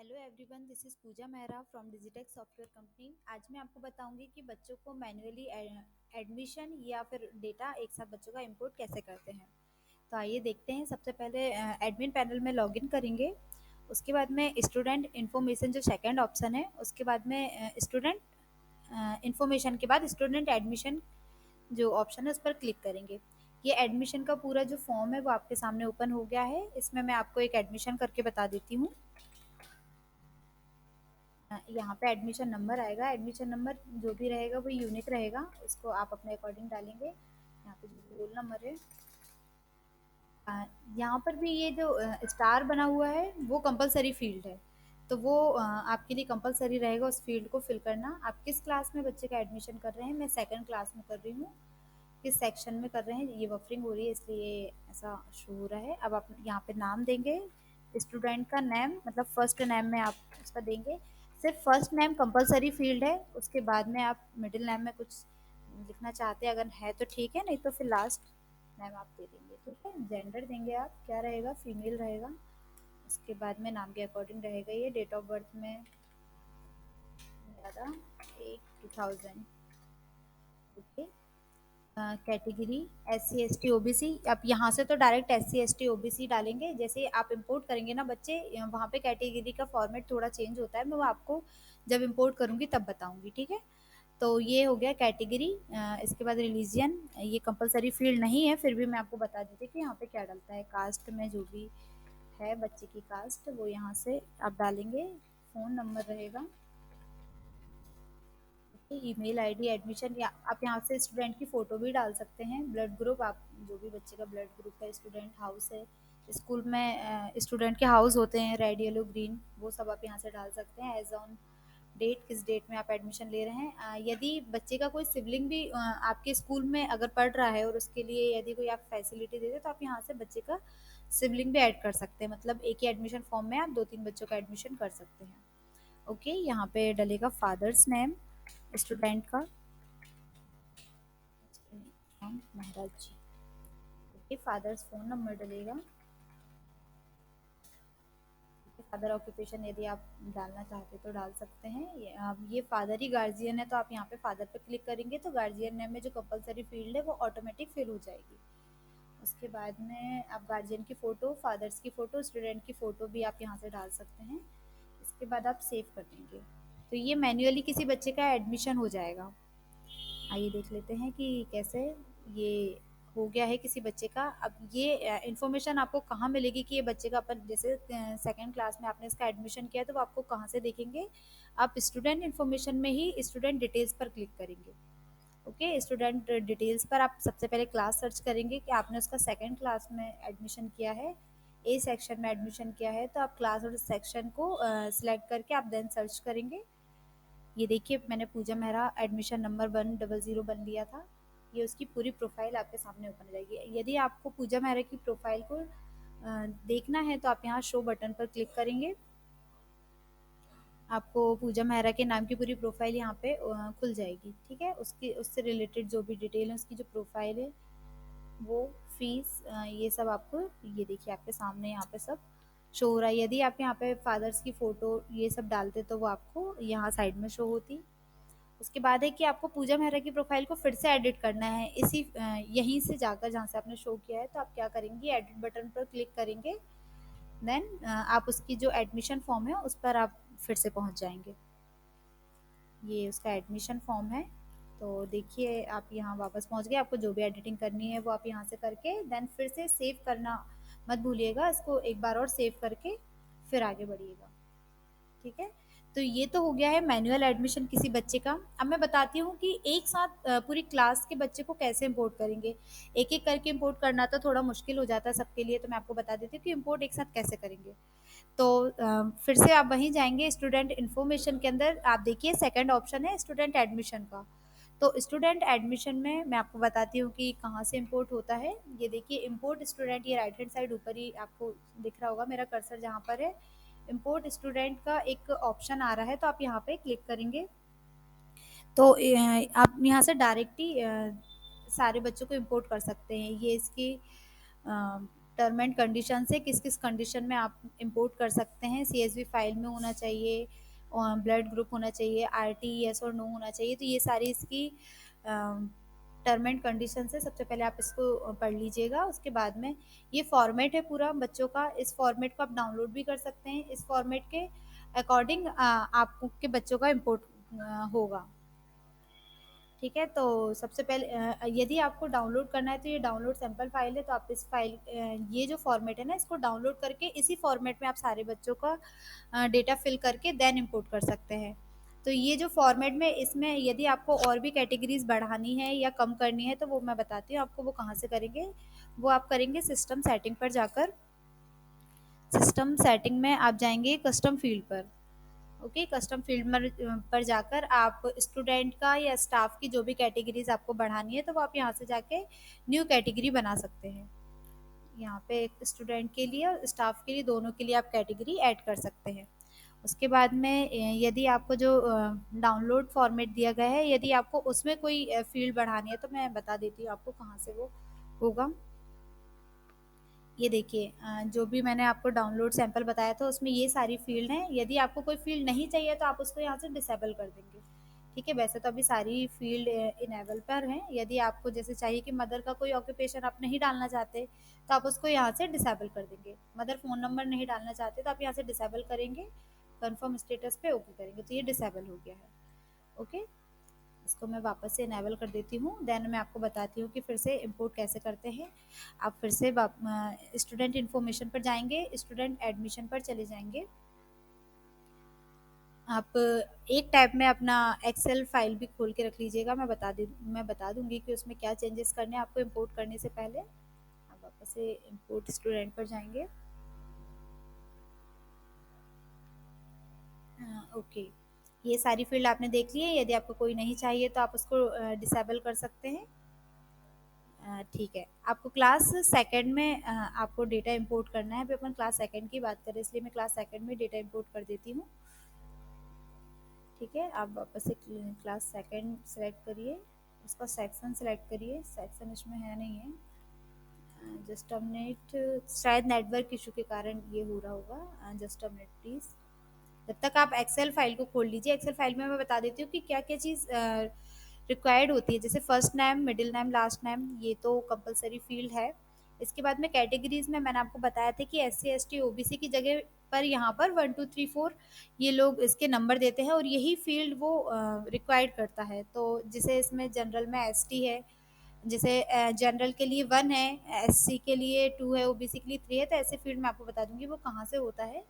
Hello everyone, this is Pooja Mehra from Digitech software company. आज मैं आपको बताऊंगी कि बच्चों को मैन्युअली एडमिशन या फिर डेटा एक साथ बच्चों का इंपोर्ट कैसे करते हैं। तो आइए देखते हैं। सबसे पहले एडमिन पैनल में लॉगिन करेंगे। उसके बाद में स्टूडेंट इन्फॉर्मेशन जो सेकंड ऑप्शन है, उसके बाद में स्टूडेंट इन्फॉर्मेशन के बाद स्टूडेंट एडमिशन जो ऑप्शन है उस पर क्लिक करेंगे। ये एडमिशन का पूरा जो फॉर्म है वो आपके सामने ओपन हो गया है। इसमें मैं आपको एक एडमिशन करके बता देती हूँ। यहाँ पे एडमिशन नंबर आएगा। एडमिशन नंबर जो भी रहेगा वो यूनिक रहेगा, उसको आप अपने अकॉर्डिंग डालेंगे। यहाँ पे जो रोल नंबर है, अ, यहाँ पर भी ये जो स्टार बना हुआ है वो कंपलसरी फील्ड है। तो वो आपके लिए कंपलसरी रहेगा उस फील्ड को फिल करना। आप किस क्लास में बच्चे का एडमिशन कर रहे हैं? मैं सेकंड क्लास में कर रही हूँ। किस सेक्शन में कर रहे हैं? ये बफरिंग हो रही है इसलिए ऐसा शो हो रहा है। अब आप यहाँ पे नाम देंगे, स्टूडेंट का नेम, मतलब फर्स्ट नेम में आप उसका देंगे। सिर्फ फर्स्ट नेम कंपलसरी फील्ड है। उसके बाद में आप मिडिल नेम में कुछ लिखना चाहते हैं अगर है तो ठीक है, नहीं तो फिर लास्ट नेम आप दे देंगे। ठीक है, जेंडर देंगे आप, क्या रहेगा? फीमेल रहेगा। उसके बाद में नाम के अकॉर्डिंग रहेगा ये। डेट ऑफ बर्थ में ज़्यादा 8 2000। Okay. Category SC ST OBC। आप यहाँ से तो डायरेक्ट SC ST OBC डालेंगे। जैसे आप इंपोर्ट करेंगे ना बच्चे, वहाँ पे कैटेगरी का फॉर्मेट थोड़ा चेंज होता है। मैं वो आपको जब इंपोर्ट करूँगी तब बताऊँगी। ठीक है, तो ये हो गया कैटेगरी। इसके बाद रिलीजियन, ये कंपलसरी फील्ड नहीं है, फिर भी मैं आपको बता देती कि यहाँ पे क्या डलता है। कास्ट में जो भी है बच्चे की कास्ट वो यहाँ से आप डालेंगे। फ़ोन नंबर रहेगा। ईमेल आईडी, एडमिशन, या आप यहाँ से स्टूडेंट की फ़ोटो भी डाल सकते हैं। ब्लड ग्रुप, आप जो भी बच्चे का ब्लड ग्रुप है, स्टूडेंट हाउस है, स्कूल में स्टूडेंट के हाउस होते हैं रेड येलो ग्रीन, वो सब आप यहाँ से डाल सकते हैं। एज ऑन डेट, किस डेट में आप एडमिशन ले रहे हैं। यदि बच्चे का कोई सिबलिंग भी आपके स्कूल में अगर पढ़ रहा है और उसके लिए यदि कोई आप फैसिलिटी दे दे तो आप यहाँ से बच्चे का सिबलिंग भी ऐड कर सकते हैं। मतलब एक ही एडमिशन फॉर्म में आप 2 3 बच्चों का एडमिशन कर सकते हैं। ओके, यहाँ पे डलेगा फादर्स नेम स्टूडेंट का, महाराज जी। ओके, फादर्स फोन नंबर डलेगा। फादर ऑक्यूपेशन यदि आप डालना चाहते तो डाल सकते हैं। ये फादर ही गार्जियन है तो आप यहाँ पे फादर पे क्लिक करेंगे तो गार्जियन नेम में जो कंपलसरी फील्ड है वो ऑटोमेटिक फिल हो जाएगी। उसके बाद में आप गार्जियन की फ़ोटो, फादर्स की फ़ोटो, स्टूडेंट की फ़ोटो भी आप यहाँ से डाल सकते हैं। इसके बाद आप सेव कर देंगे तो ये मैन्युअली किसी बच्चे का एडमिशन हो जाएगा। आइए देख लेते हैं कि कैसे ये हो गया है किसी बच्चे का। अब ये इन्फॉर्मेशन आपको कहाँ मिलेगी कि ये बच्चे का, अपन जैसे सेकंड क्लास में आपने इसका एडमिशन किया तो वो आपको कहाँ से देखेंगे? आप स्टूडेंट इन्फॉर्मेशन में ही स्टूडेंट डिटेल्स पर क्लिक करेंगे। ओके, स्टूडेंट डिटेल्स पर आप सबसे पहले क्लास सर्च करेंगे कि आपने उसका सेकंड क्लास में एडमिशन किया है, ए सेक्शन में एडमिशन किया है, तो आप क्लास और सेक्शन को सिलेक्ट करके आप देन सर्च करेंगे। ये देखिए, मैंने पूजा मेहरा एडमिशन नंबर 100 लिया था। ये उसकी पूरी प्रोफाइल आपके सामने ओपन हो जाएगी। यदि आपको पूजा मेहरा की प्रोफाइल को देखना है तो आप यहाँ शो बटन पर क्लिक करेंगे। आपको पूजा मेहरा के नाम की पूरी प्रोफाइल यहाँ पे खुल जाएगी। ठीक है, उसकी उससे रिलेटेड जो भी डिटेल है, उसकी जो प्रोफाइल है, वो फीस, ये सब आपको, ये देखिए आपके सामने यहाँ पे सब शो हो रहा है। यदि आप यहाँ पे फादर्स की फ़ोटो ये सब डालते तो वो आपको यहाँ साइड में शो होती। उसके बाद है कि आपको पूजा मेहरा की प्रोफाइल को फिर से एडिट करना है इसी यहीं से जाकर जहाँ से आपने शो किया है। तो आप क्या करेंगे, एडिट बटन पर क्लिक करेंगे। देन आप उसकी जो एडमिशन फॉर्म है उस पर आप फिर से पहुँच जाएंगे। ये उसका एडमिशन फॉर्म है। तो देखिए आप यहाँ वापस पहुँच गए। आपको जो भी एडिटिंग करनी है वो आप यहाँ से करके देन फिर से सेव करना मत भूलिएगा। इसको एक बार और सेव करके फिर आगे बढ़िएगा। ठीक है, तो ये तो हो गया है मैनुअल एडमिशन किसी बच्चे का। अब मैं बताती हूँ कि एक साथ पूरी क्लास के बच्चे को कैसे इंपोर्ट करेंगे। एक एक करके इंपोर्ट करना तो थोड़ा मुश्किल हो जाता है सबके लिए, तो मैं आपको बता देती हूँ कि इंपोर्ट एक साथ कैसे करेंगे। तो फिर से आप वहीं जाएंगे स्टूडेंट इन्फॉर्मेशन के अंदर। आप देखिए सेकंड ऑप्शन है स्टूडेंट एडमिशन का। तो स्टूडेंट एडमिशन में मैं आपको बताती हूँ कि कहाँ से इंपोर्ट होता है। ये देखिए इंपोर्ट स्टूडेंट, ये राइट हैंड साइड ऊपर ही आपको दिख रहा होगा मेरा कर्सर जहाँ पर है। इंपोर्ट स्टूडेंट का एक ऑप्शन आ रहा है तो आप यहाँ पे क्लिक करेंगे। तो आप यहाँ से डायरेक्ट ही सारे बच्चों को इंपोर्ट कर सकते हैं। ये इसकी टर्म एंड कंडीशन से किस किस कंडीशन में आप इंपोर्ट कर सकते हैं। सीएसवी फाइल में होना चाहिए, ब्लड ग्रुप होना चाहिए, आरटी यस और नो होना चाहिए। तो ये सारी इसकी टर्म एंड कंडीशन है। सबसे पहले आप इसको पढ़ लीजिएगा। उसके बाद में ये फॉर्मेट है पूरा बच्चों का, इस फॉर्मेट को आप डाउनलोड भी कर सकते हैं। इस फॉर्मेट के अकॉर्डिंग आपके बच्चों का इम्पोर्ट होगा। ठीक है, तो सबसे पहले यदि आपको डाउनलोड करना है तो ये डाउनलोड सैंपल फाइल है। तो आप इस फाइल ये जो फॉर्मेट है ना, इसको डाउनलोड करके इसी फॉर्मेट में आप सारे बच्चों का डेटा फिल करके देन इंपोर्ट कर सकते हैं। तो ये जो फॉर्मेट में, इसमें यदि आपको और भी कैटेगरीज बढ़ानी है या कम करनी है तो वो मैं बताती हूँ आपको वो कहाँ से करेंगे। वो आप करेंगे सिस्टम सेटिंग पर जाकर। सिस्टम सेटिंग में आप जाएंगे कस्टम फील्ड पर। ओके, कस्टम फील्ड पर जाकर आप स्टूडेंट का या स्टाफ की जो भी कैटेगरीज आपको बढ़ानी है तो वो आप यहाँ से जाके न्यू कैटेगरी बना सकते हैं। यहाँ पे एक स्टूडेंट के लिए और स्टाफ के लिए, दोनों के लिए आप कैटेगरी ऐड कर सकते हैं। उसके बाद में यदि आपको जो डाउनलोड फॉर्मेट दिया गया है, यदि आपको उसमें कोई फील्ड बढ़ानी है तो मैं बता देती हूँ आपको कहाँ से वो होगा। ये देखिए, जो भी मैंने आपको डाउनलोड सैंपल बताया था उसमें ये सारी फील्ड हैं। यदि आपको कोई फील्ड नहीं चाहिए तो आप उसको यहाँ से डिसेबल कर देंगे। ठीक है, वैसे तो अभी सारी फील्ड इनेबल पर हैं। यदि आपको जैसे चाहिए कि मदर का कोई ऑक्यूपेशन आप नहीं डालना चाहते तो आप उसको यहाँ से डिसेबल कर देंगे। मदर फ़ोन नंबर नहीं डालना चाहते तो आप यहाँ से डिसेबल करेंगे, कन्फर्म स्टेटस पे ओके करेंगे तो ये डिसेबल हो गया है। ओके, इसको मैं वापस से इनेबल कर देती हूँ। देन मैं आपको बताती हूँ कि फिर से इंपोर्ट कैसे करते हैं। आप फिर से स्टूडेंट इन्फॉर्मेशन पर जाएंगे, स्टूडेंट एडमिशन पर चले जाएंगे। आप एक टैब में अपना एक्सेल फाइल भी खोल के रख लीजिएगा। मैं बता दूंगी कि उसमें क्या चेंजेस करने हैं आपको इंपोर्ट करने से पहले। आप वापस से इंपोर्ट स्टूडेंट पर जाएंगे। ओके, ये सारी फील्ड आपने देख ली है। यदि आपको कोई नहीं चाहिए तो आप उसको डिसेबल कर सकते हैं। ठीक है, आपको क्लास सेकंड में आपको डेटा इंपोर्ट करना है। अभी अपन क्लास सेकंड की बात करें इसलिए मैं क्लास सेकंड में डेटा इंपोर्ट कर देती हूँ। ठीक है, आप वापस से क्लास सेकंड सेलेक्ट करिए, उसका सेक्शन सेलेक्ट करिए। सेक्शन इसमें है नहीं है, जस्ट अ मिनट, शायद नेटवर्क इशू के कारण ये हो रहा होगा। जस्ट अ मिनट प्लीज़, जब तक आप एक्सेल फाइल को खोल लीजिए। एक्सेल फाइल में मैं बता देती हूँ कि क्या क्या चीज़ रिक्वायर्ड होती है। जैसे first name, middle name, last name, ये तो कंपलसरी फील्ड है। इसके बाद में कैटेगरीज में मैंने आपको बताया था कि S C S T O B C की जगह पर यहाँ पर 1 2 3 4 ये लोग इसके नंबर देते हैं और यही फील्ड वो रिक्वायर्ड करता है। तो जैसे इसमें जनरल में एस टी है, जैसे जनरल के लिए 1 है, एससी के लिए 2 है, ओबीसी के लिए 3 है। तो ऐसे फील्ड मैं आपको बता दूंगी वो कहाँ से होता है।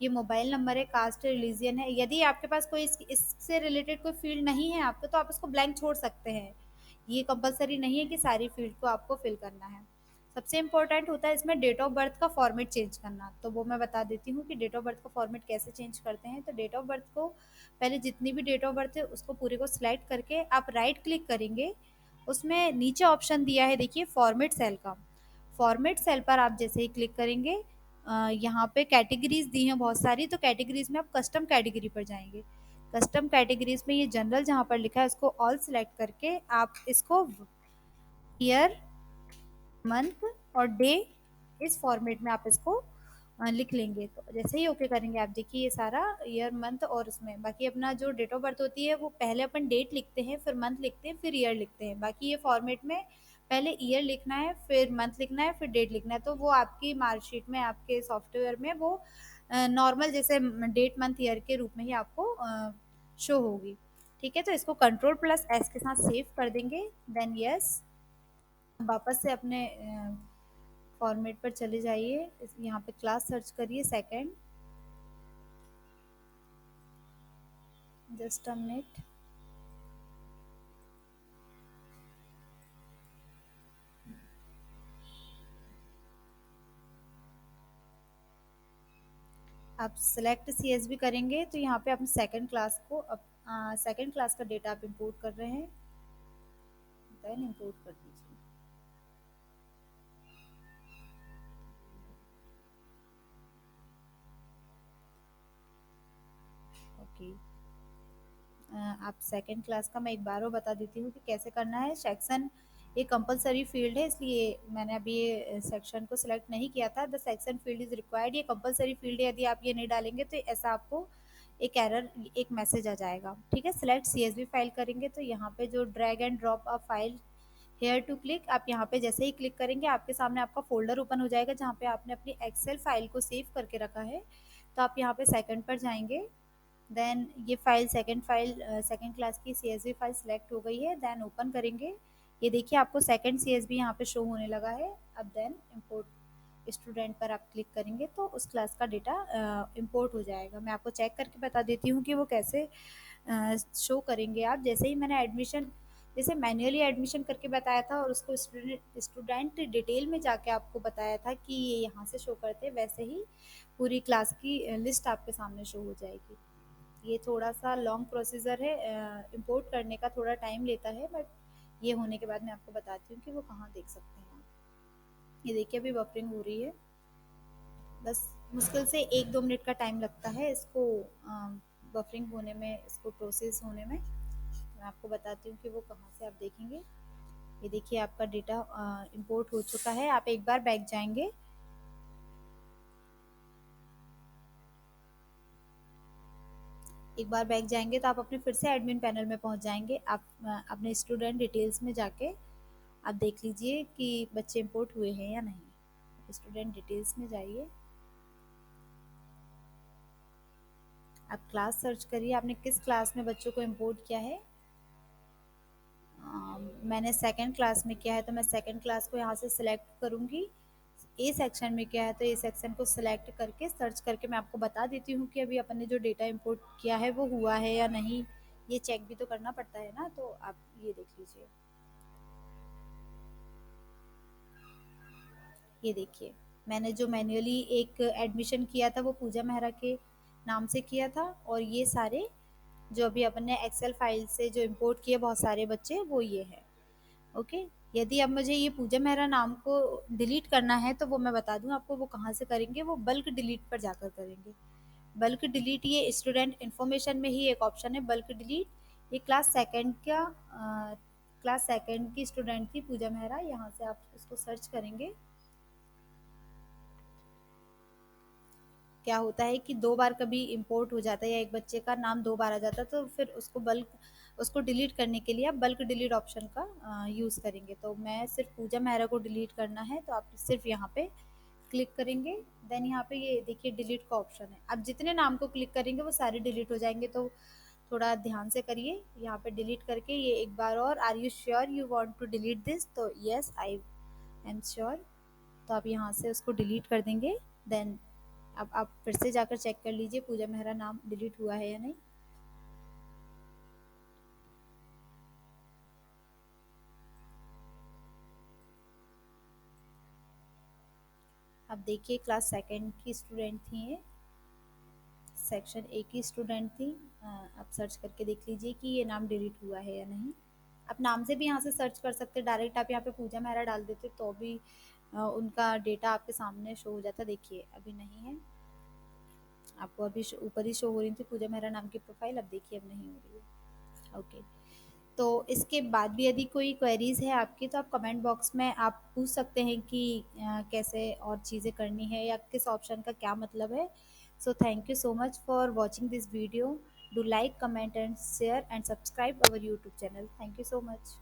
ये मोबाइल नंबर है, कास्ट है, रिलीजियन है। यदि आपके पास कोई इससे रिलेटेड कोई फील्ड नहीं है आपको तो आप उसको ब्लैंक छोड़ सकते हैं। ये कंपलसरी नहीं है कि सारी फील्ड को आपको फिल करना है। सबसे इम्पोर्टेंट होता है इसमें डेट ऑफ बर्थ का फॉर्मेट चेंज करना। तो वो मैं बता देती हूँ कि डेट ऑफ बर्थ का फॉर्मेट कैसे चेंज करते हैं। तो डेट ऑफ बर्थ को पहले जितनी भी डेट ऑफ बर्थ है उसको पूरे को सिलेक्ट करके आप राइट क्लिक करेंगे। उसमें नीचे ऑप्शन दिया है देखिए फॉर्मेट सेल का। फॉर्मेट सेल पर आप जैसे ही क्लिक करेंगे, यहाँ पे कैटेगरीज दी हैं बहुत सारी। तो कैटेगरीज में आप कस्टम कैटेगरी पर जाएंगे। कस्टम कैटेगरीज में ये जनरल जहाँ पर लिखा है उसको ऑल सेलेक्ट करके आप इसको ईयर, मंथ और डे इस फॉर्मेट में आप इसको लिख लेंगे। तो जैसे ही ओके करेंगे आप देखिए ये सारा ईयर, मंथ और उसमें बाकी अपना जो डेट ऑफ बर्थ होती है वो पहले अपन डेट लिखते हैं, फिर मंथ लिखते हैं, फिर ईयर लिखते हैं। बाकी ये फॉर्मेट में पहले ईयर लिखना है, फिर मंथ लिखना है, फिर डेट लिखना है। तो वो आपकी मार्कशीट में, आपके सॉफ्टवेयर में वो नॉर्मल जैसे डेट मंथ ईयर के रूप में ही आपको शो होगी। ठीक है, तो इसको कंट्रोल प्लस एस के साथ सेव कर देंगे। देन यस, वापस से अपने फॉर्मेट पर चले जाइए। यहाँ पे क्लास सर्च करिए सेकंड, जस्ट अ मिनट। आप सिलेक्ट सीएसबी करेंगे तो यहाँ पे अपने सेकंड क्लास को सेकंड क्लास का डेटा आप इंपोर्ट कर रहे हैं, देन इंपोर्ट कर दीजिए। ओके, आप सेकंड क्लास का मैं एक बार और बता देती हूँ कि कैसे करना है। सेक्शन ये कंपलसरी फील्ड है, इसलिए मैंने अभी ये सेक्शन को सिलेक्ट नहीं किया था। The section field is required, ये कंपलसरी फील्ड है, यदि आप ये नहीं डालेंगे तो ऐसा आपको एक एरर, एक मैसेज आ जाएगा। ठीक है, सिलेक्ट सीएसवी फाइल करेंगे तो यहाँ पे जो drag and drop a file here to click, आप यहाँ पे जैसे ही क्लिक करेंगे आपके सामने आपका फोल्डर ओपन हो जाएगा जहाँ पे आपने अपनी एक्सेल फाइल को सेव करके रखा है। तो आप यहाँ पे सेकंड पर जाएंगे, देन ये फाइल सेकंड क्लास की सीएसवी फाइल सिलेक्ट हो गई है, देन ओपन करेंगे। ये देखिए आपको सेकंड सीएसवी यहाँ पे शो होने लगा है। अब देन इंपोर्ट स्टूडेंट पर आप क्लिक करेंगे तो उस क्लास का डेटा इंपोर्ट हो जाएगा। मैं आपको चेक करके बता देती हूँ कि वो कैसे शो करेंगे। आप जैसे ही मैंने एडमिशन, जैसे मैन्युअली एडमिशन करके बताया था और उसको स्टूडेंट स्टूडेंट डिटेल में जाके आपको बताया था कि ये यहाँ से शो करते हैं, वैसे ही पूरी क्लास की लिस्ट आपके सामने शो हो जाएगी। ये थोड़ा सा लॉन्ग प्रोसीजर है, इंपोर्ट करने का थोड़ा टाइम लेता है, बट ये होने के बाद मैं आपको बताती हूँ कि वो कहाँ देख सकते हैं आप। ये देखिए अभी बफरिंग हो रही है, बस मुश्किल से 1-2 मिनट का टाइम लगता है इसको बफरिंग होने में, इसको प्रोसेस होने में। मैं आपको बताती हूँ कि वो कहाँ से आप देखेंगे। ये देखिए आपका डेटा इंपोर्ट हो चुका है। आप एक बार बैक जाएंगे, एक बार बैक जाएंगे तो आप अपने फिर से एडमिन पैनल में पहुंच जाएंगे। आप अपने स्टूडेंट डिटेल्स में जाके आप देख लीजिए कि बच्चे इंपोर्ट हुए हैं या नहीं। स्टूडेंट डिटेल्स में जाइए, आप क्लास सर्च करिए, आपने किस क्लास में बच्चों को इंपोर्ट किया है। मैंने सेकंड क्लास में किया है तो मैं सेकंड क्लास को यहाँ से सिलेक्ट करूँगी। ए सेक्शन में किया है तो ए सेक्शन को सिलेक्ट करके सर्च करके मैं आपको बता देती हूँ कि अभी अपन ने जो डेटा इंपोर्ट किया है वो हुआ है या नहीं। ये चेक भी तो करना पड़ता है ना, तो आप ये देख लीजिए। ये देखिए मैंने जो मैन्युअली एक एडमिशन किया था वो पूजा मेहरा के नाम से किया था, और ये सारे जो अभी अपन ने एक्सेल फाइल से जो इंपोर्ट किए बहुत सारे बच्चे, वो ये है। ओके, यदि अब मुझे ये पूजा मेहरा नाम को डिलीट करना है तो वो मैं बता दूं आपको वो कहाँ से करेंगे। वो बल्क डिलीट पर जाकर करेंगे। बल्क डिलीट ये स्टूडेंट इन्फॉर्मेशन में ही एक ऑप्शन है, बल्क डिलीट। ये क्लास सेकंड की स्टूडेंट थी पूजा मेहरा, यहाँ से आप उसको सर्च करेंगे। क्या होता है कि 2 बार कभी इंपोर्ट हो जाता है या एक बच्चे का नाम 2 बार आ जाता है तो फिर उसको डिलीट करने के लिए आप बल्क डिलीट ऑप्शन का यूज़ करेंगे। तो मैं सिर्फ पूजा मेहरा को डिलीट करना है तो आप सिर्फ यहाँ पे क्लिक करेंगे। देन यहाँ पे ये देखिए डिलीट का ऑप्शन है, आप जितने नाम को क्लिक करेंगे वो सारे डिलीट हो जाएंगे। तो थोड़ा ध्यान से करिए, यहाँ पे डिलीट करके ये एक बार और, are you sure you want to delete this, तो यस आई एम श्योर। तो आप यहाँ से उसको डिलीट कर देंगे। देन अब आप फिर से जाकर चेक कर लीजिए पूजा मेहरा नाम डिलीट हुआ है या नहीं। अब देखिए क्लास सेकंड की स्टूडेंट थी ये, सेक्शन ए की स्टूडेंट थी। आप सर्च करके देख लीजिए कि ये नाम डिलीट हुआ है या नहीं। आप नाम से भी यहाँ से सर्च कर सकते हैं, डायरेक्ट आप यहाँ पे पूजा मेहरा डाल देते तो भी उनका डेटा आपके सामने शो हो जाता। देखिए अभी नहीं है, आपको अभी ऊपर ही शो हो रही थी पूजा मेहरा नाम की प्रोफाइल, अब देखिए अब नहीं हो रही है। ओके, तो इसके बाद भी यदि कोई क्वेरीज है आपकी तो आप कमेंट बॉक्स में आप पूछ सकते हैं कि कैसे और चीज़ें करनी है या किस ऑप्शन का क्या मतलब है। So thank you so much for watching this video. Do like, comment and share and subscribe our YouTube channel. Thank you so much.